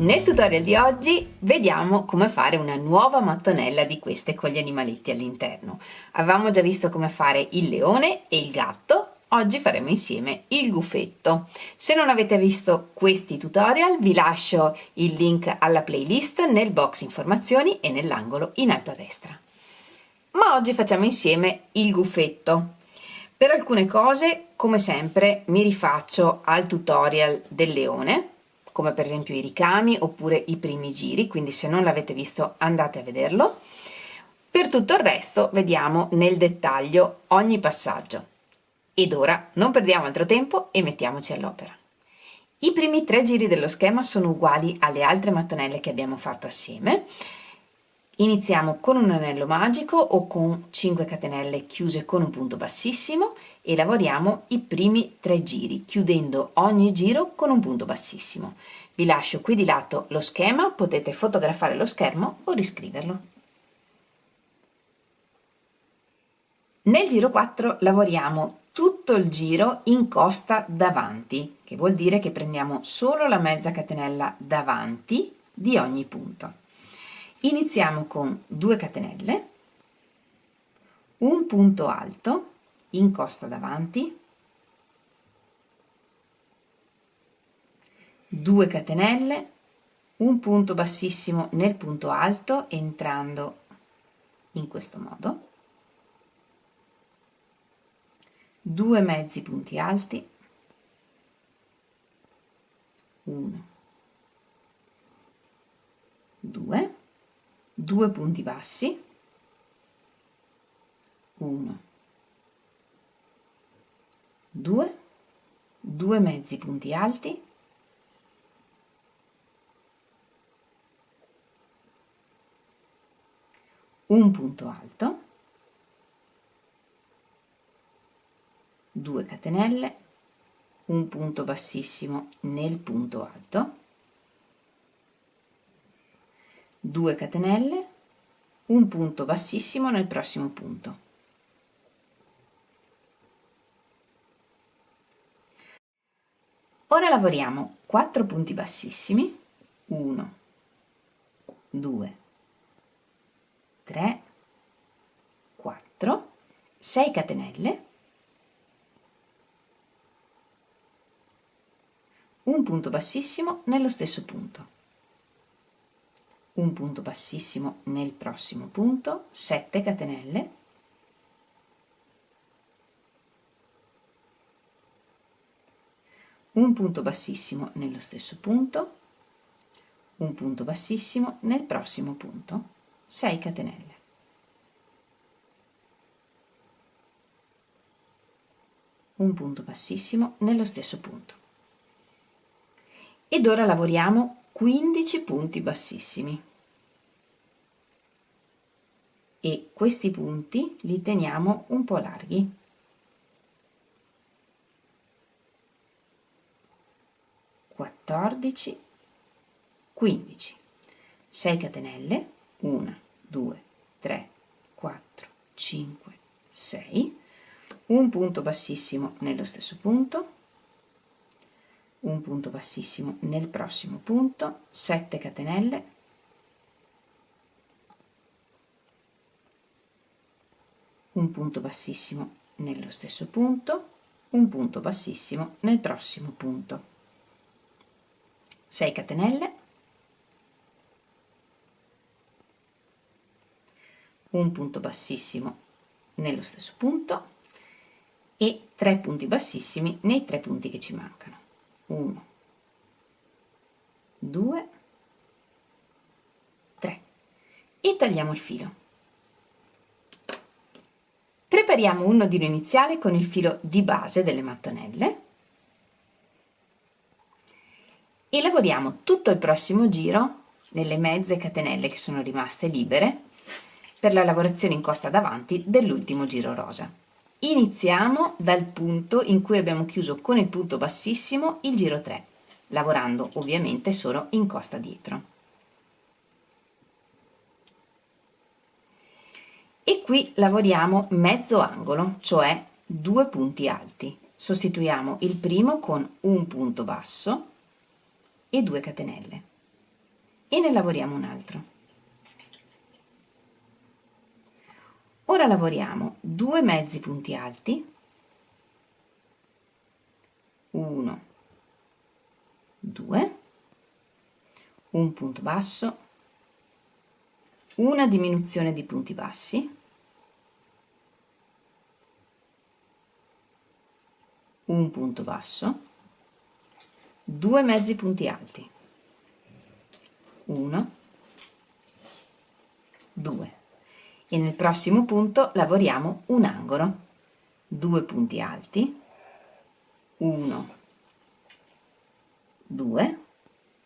Nel tutorial di oggi vediamo come fare una nuova mattonella di queste con gli animaletti all'interno. Avevamo già visto come fare il leone e il gatto, oggi faremo insieme il gufetto. Se non avete visto questi tutorial vi lascio il link alla playlist nel box informazioni e nell'angolo in alto a destra. Ma oggi facciamo insieme il gufetto. Per alcune cose, come sempre, mi rifaccio al tutorial del leone, come per esempio i ricami oppure i primi giri, quindi se non l'avete visto andate a vederlo. Per tutto il resto vediamo nel dettaglio ogni passaggio. Ed ora non perdiamo altro tempo e mettiamoci all'opera. I primi 3 giri dello schema sono uguali alle altre mattonelle che abbiamo fatto assieme. Iniziamo con un anello magico o con 5 catenelle chiuse con un punto bassissimo e lavoriamo i primi 3 giri, chiudendo ogni giro con un punto bassissimo. Vi lascio qui di lato lo schema, potete fotografare lo schermo o riscriverlo. Nel giro 4 lavoriamo tutto il giro in costa davanti, che vuol dire che prendiamo solo la mezza catenella davanti di ogni punto. Iniziamo con 2 catenelle, un punto alto in costa davanti, 2 catenelle, un punto bassissimo nel punto alto entrando in questo modo, 2 mezzi punti alti, 1, 2, 2 punti bassi, 1, 2, 2 mezzi punti alti, 1 punto alto, 2 catenelle, un punto bassissimo nel punto alto, 2 catenelle, un punto bassissimo nel prossimo punto. Ora lavoriamo 4 punti bassissimi, 1, 2, 3, 4, 6 catenelle, un punto bassissimo nello stesso punto. Un punto bassissimo nel prossimo punto, 7 catenelle, un punto bassissimo nello stesso punto, un punto bassissimo nel prossimo punto, 6 catenelle. Un punto bassissimo nello stesso punto. Ed ora lavoriamo 15 punti bassissimi e questi punti li teniamo un po' larghi. 14, 15, 6 catenelle, 1, 2, 3, 4, 5, 6, un punto bassissimo nello stesso punto, un punto bassissimo nel prossimo punto, 7 catenelle, un punto bassissimo nello stesso punto, un punto bassissimo nel prossimo punto, 6 catenelle, un punto bassissimo nello stesso punto e 3 punti bassissimi nei 3 punti che ci mancano. 1, 2, 3 e tagliamo il filo. Prepariamo un nodino iniziale con il filo di base delle mattonelle e lavoriamo tutto il prossimo giro nelle mezze catenelle che sono rimaste libere per la lavorazione in costa davanti dell'ultimo giro rosa. Iniziamo dal punto in cui abbiamo chiuso con il punto bassissimo il giro 3, lavorando ovviamente solo in costa dietro. E qui lavoriamo mezzo angolo, cioè 2 punti alti. Sostituiamo il primo con un punto basso e 2 catenelle. e ne lavoriamo un altro. Ora lavoriamo 2 mezzi punti alti, 1, 2, un punto basso, una diminuzione di punti bassi, un punto basso, 2 mezzi punti alti, 1, 2, e nel prossimo punto lavoriamo un angolo, 2 punti alti, 1, 2,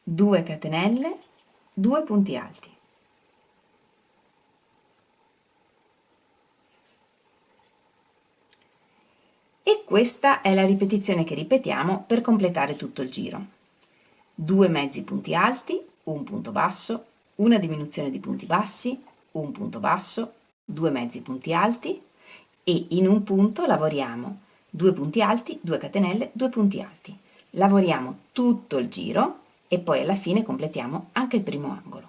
2 catenelle, 2 punti alti. E questa è la ripetizione che ripetiamo per completare tutto il giro. 2 mezzi punti alti, un punto basso, una diminuzione di punti bassi, un punto basso, 2 mezzi punti alti e in un punto lavoriamo 2 punti alti, 2 catenelle, 2 punti alti. Lavoriamo tutto il giro e poi alla fine completiamo anche il primo angolo.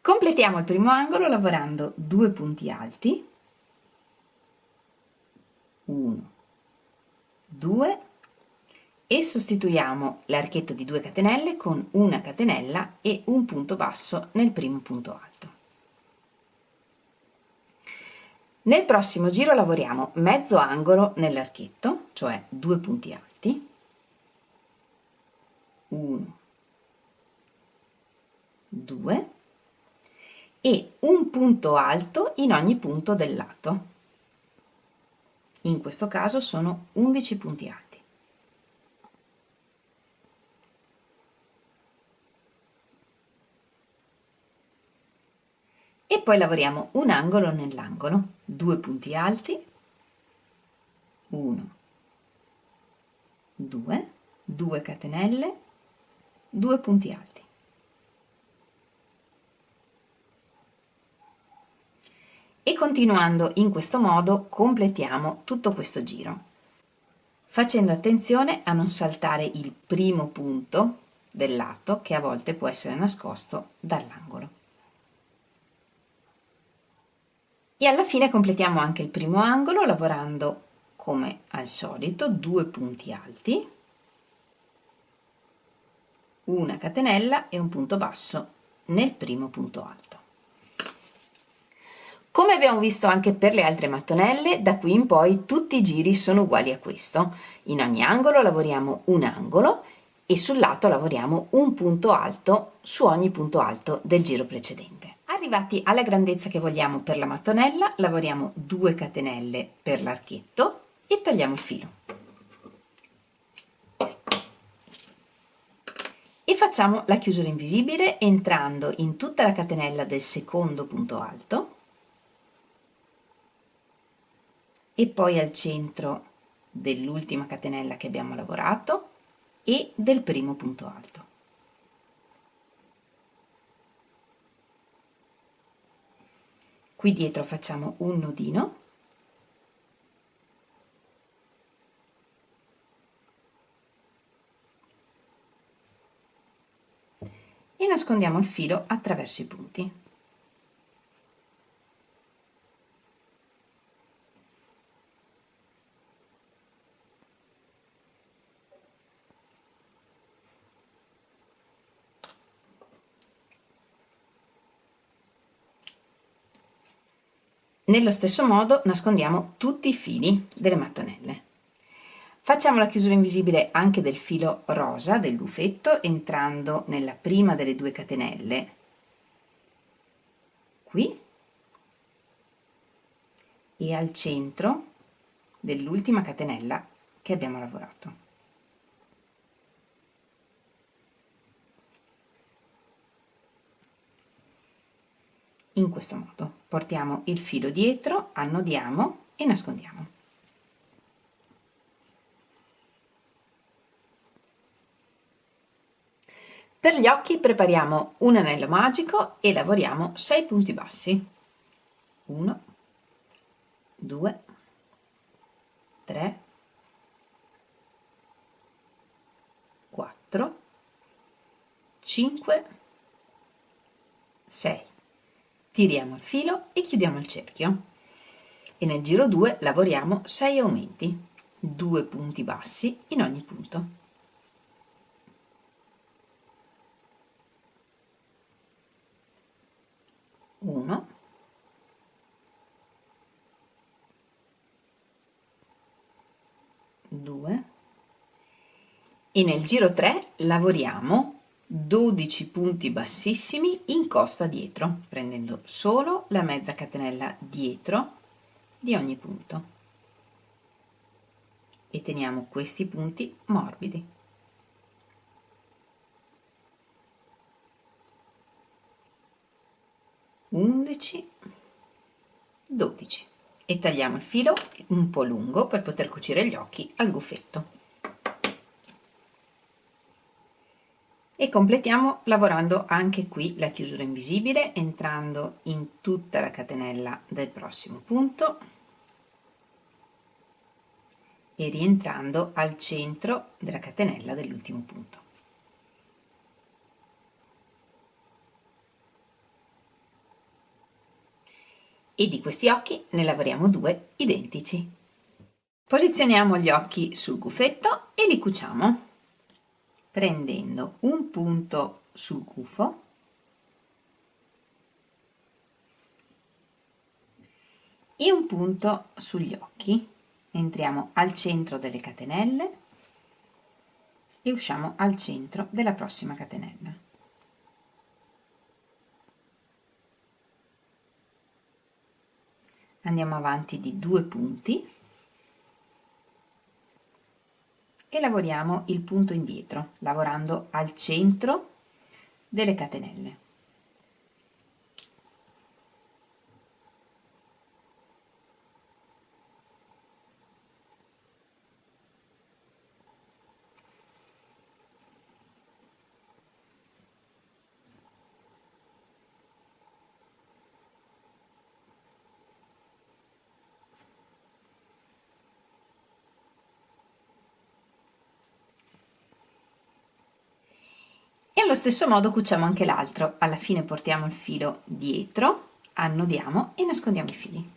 Completiamo il primo angolo lavorando 2 punti alti, 1, 2 e sostituiamo l'archetto di 2 catenelle con una catenella e un punto basso nel primo punto alto. Nel prossimo giro lavoriamo mezzo angolo nell'archetto, cioè 2 punti alti, 1, 2 e un punto alto in ogni punto del lato. In questo caso sono 11 punti alti. E poi lavoriamo un angolo nell'angolo, 2 punti alti, 1, 2, 2 catenelle, 2 punti alti. E continuando in questo modo completiamo tutto questo giro, facendo attenzione a non saltare il primo punto del lato che a volte può essere nascosto dall'angolo. E alla fine completiamo anche il primo angolo lavorando come al solito 2 punti alti, una catenella e un punto basso nel primo punto alto. Come abbiamo visto anche per le altre mattonelle, da qui in poi tutti i giri sono uguali a questo. In ogni angolo lavoriamo un angolo e sul lato lavoriamo un punto alto su ogni punto alto del giro precedente. Arrivati alla grandezza che vogliamo per la mattonella, lavoriamo 2 catenelle per l'archetto e tagliamo il filo. E facciamo la chiusura invisibile entrando in tutta la catenella del secondo punto alto e poi al centro dell'ultima catenella che abbiamo lavorato e del primo punto alto. Qui dietro facciamo un nodino e nascondiamo il filo attraverso i punti. Nello stesso modo nascondiamo tutti i fili delle mattonelle. Facciamo la chiusura invisibile anche del filo rosa del gufetto entrando nella prima delle 2 catenelle qui e al centro dell'ultima catenella che abbiamo lavorato. In questo modo portiamo il filo dietro, annodiamo e nascondiamo. Per gli occhi prepariamo un anello magico e lavoriamo 6 punti bassi. 1, 2, 3, 4, 5, 6. Tiriamo il filo e chiudiamo il cerchio. E nel giro 2 lavoriamo 6 aumenti, 2 punti bassi in ogni punto. 1, 2 e nel giro 3 lavoriamo 12 punti bassissimi in costa dietro, prendendo solo la mezza catenella dietro di ogni punto e teniamo questi punti morbidi. 11, 12 e tagliamo il filo un po' lungo per poter cucire gli occhi al gufetto. E completiamo lavorando anche qui la chiusura invisibile, entrando in tutta la catenella del prossimo punto e rientrando al centro della catenella dell'ultimo punto. E di questi occhi ne lavoriamo 2 identici. Posizioniamo gli occhi sul gufetto e li cuciamo prendendo un punto sul gufo e un punto sugli occhi. Entriamo al centro delle catenelle e usciamo al centro della prossima catenella. Andiamo avanti di 2 punti e lavoriamo il punto indietro, lavorando al centro delle catenelle. E allo stesso modo cuciamo anche l'altro. Alla fine portiamo il filo dietro, annodiamo e nascondiamo i fili.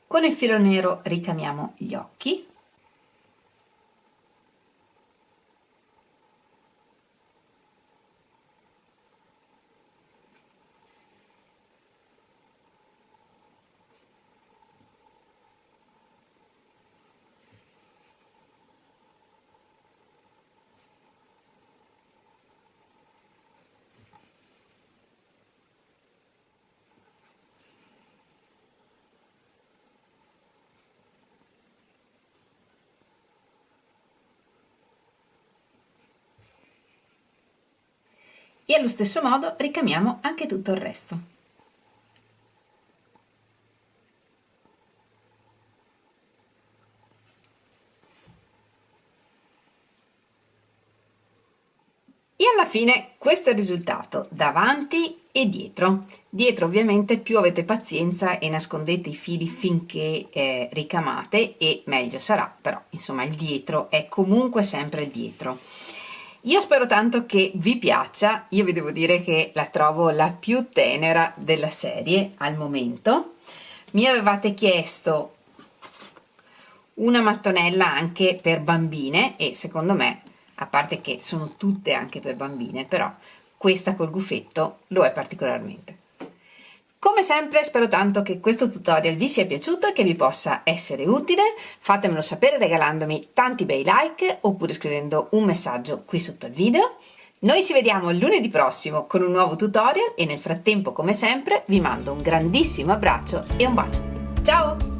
Con il filo nero ricamiamo gli occhi. E allo stesso modo ricamiamo anche tutto il resto. E alla fine questo è il risultato, davanti e dietro. Dietro ovviamente più avete pazienza e nascondete i fili finché ricamate e meglio sarà, però insomma il dietro è comunque sempre il dietro. Io spero tanto che vi piaccia, io vi devo dire che la trovo la più tenera della serie al momento. Mi avevate chiesto una mattonella anche per bambine e secondo me, a parte che sono tutte anche per bambine, però questa col gufetto lo è particolarmente. Come sempre spero tanto che questo tutorial vi sia piaciuto e che vi possa essere utile. Fatemelo sapere regalandomi tanti bei like oppure scrivendo un messaggio qui sotto il video. Noi ci vediamo lunedì prossimo con un nuovo tutorial e nel frattempo come sempre vi mando un grandissimo abbraccio e un bacio. Ciao!